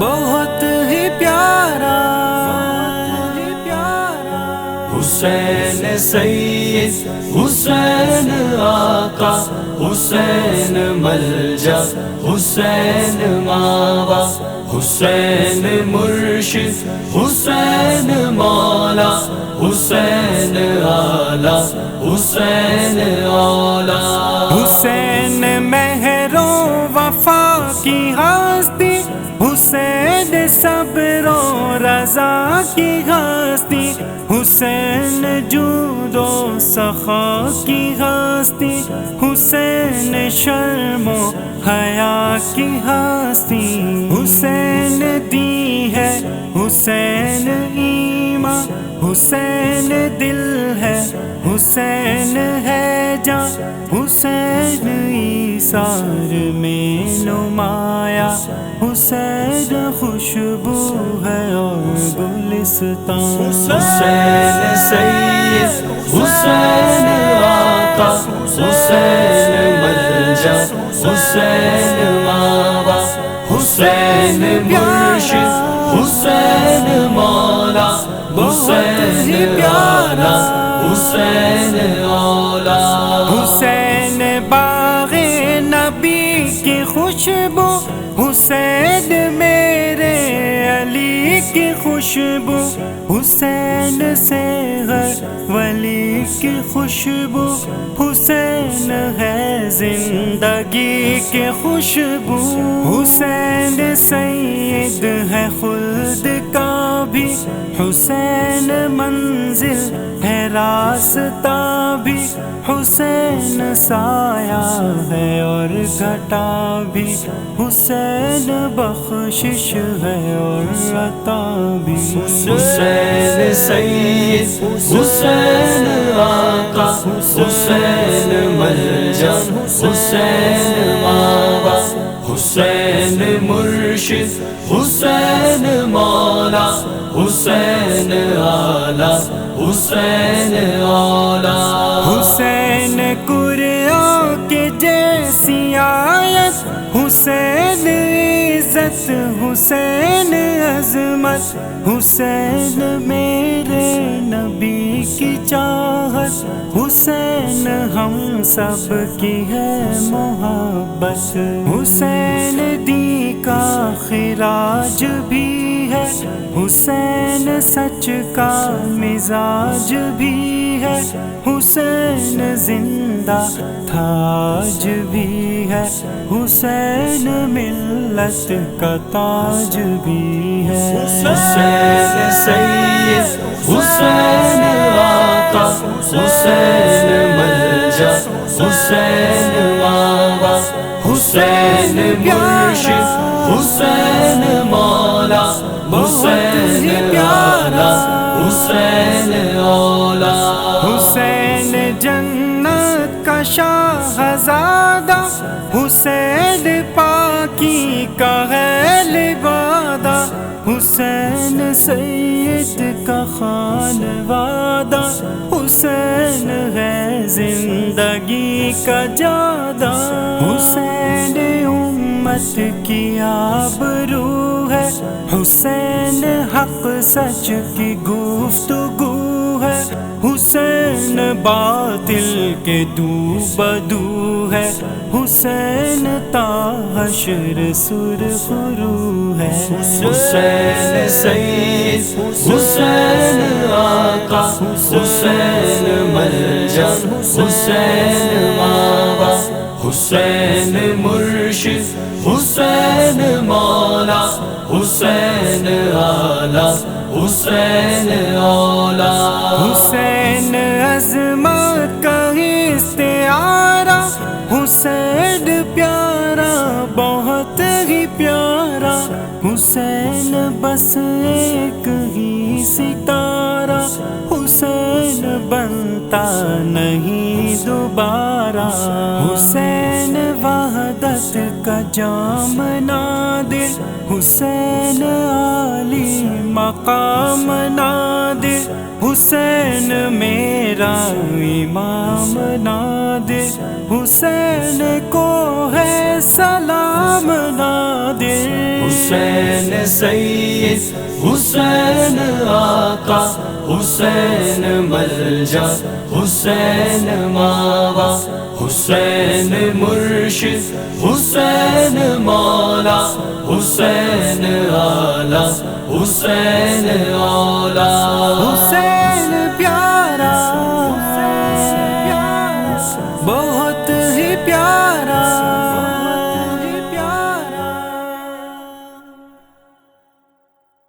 بہت ہی پیارا حسین سید، حسین آقا، حسین ملجا، حسین ماوا، حسین مرشد، حسین مولا، حسین آلہ، حسین اولا، حسین مہر و وفا کی ہستی، حسین صبر و رضا کی ہستی، حسین جود و سخا کی ہستی، حسین شرم و حیا کی ہستی، حسین دی ہے حسین ایمان، حسین دل ہے حسین ہے جان، حسین ایثار میں نمایا، حسین خوشبو ہے اور گلستان، حسین سید، حسین آقا، حسین ملجا، حسین ماوا، حسین مرشد، حسین مولا، حسین پیارا، حسین اولا، حسین باغ نبی کی خوشبو، حسین میرے علی کی خوشبو، حسین سے ہر ولی کی خوشبو، حسین ہے زندگی کی خوشبو، حسین سید ہے خلد کا بھی، حسین منزل ہے راستہ بھی، حسین سایہ ہے اور گھٹا بھی، حسین بخشش ہے اور عطا بھی، حسین سید، حسین آقا، حسین ملجا، حسین ماوا، حسین مرشد، حسین مولا، حسین آلہ، حسین اولا، حسین قرآن کے جیسی آیت، حسین عزت، حسین عظمت، حسین میرے نبی کی چاہت، حسین ہم سب کی ہے محبت، حسین دی کا خراج بھی ہے، حسین سچ کا مزاج بھی ہے، حسین زندہ تاج بھی ہے، حسین ملت کا تاج بھی ہے، حسین سید، حسین آقا، حسین ملجا، حسین ماوا، حسین مرشد، حسین مولا، حسین پیارا، حسین اولا، حسین جنت کا شاہزادہ، حسین پاکی کا ہے لبادہ، حسین سید کا خانوادہ، حسین ہے زندگی کا جادہ، حسین امت کی آبرو ہے، حسین حق سچ کی گفتگو ہے، حسین باطل کے دو بدو ہے، حسین تا حشر سرخرو ہے، حسین سید، حسین آقا، حسین ملجا، حسین ماوا، حسین مرشد، حسین مولا، حسین آلہ، حسین اولا، حسین عظمت کا استعارہ، حسین پیارا بہت ہی پیارا، حسین بس ایک ہی ستارہ، حسین بنتا نہیں دوبارہ، حسین وحدت کا جام نادر، حسین عالی مقام نادر، حسین میرا امام نادر، حسین کو ہے سلام نادر، حسین سید حسین آقا حسین ملجا حسین ماوا حسین مرشد حسین مولا حسین آلہ حسین اولا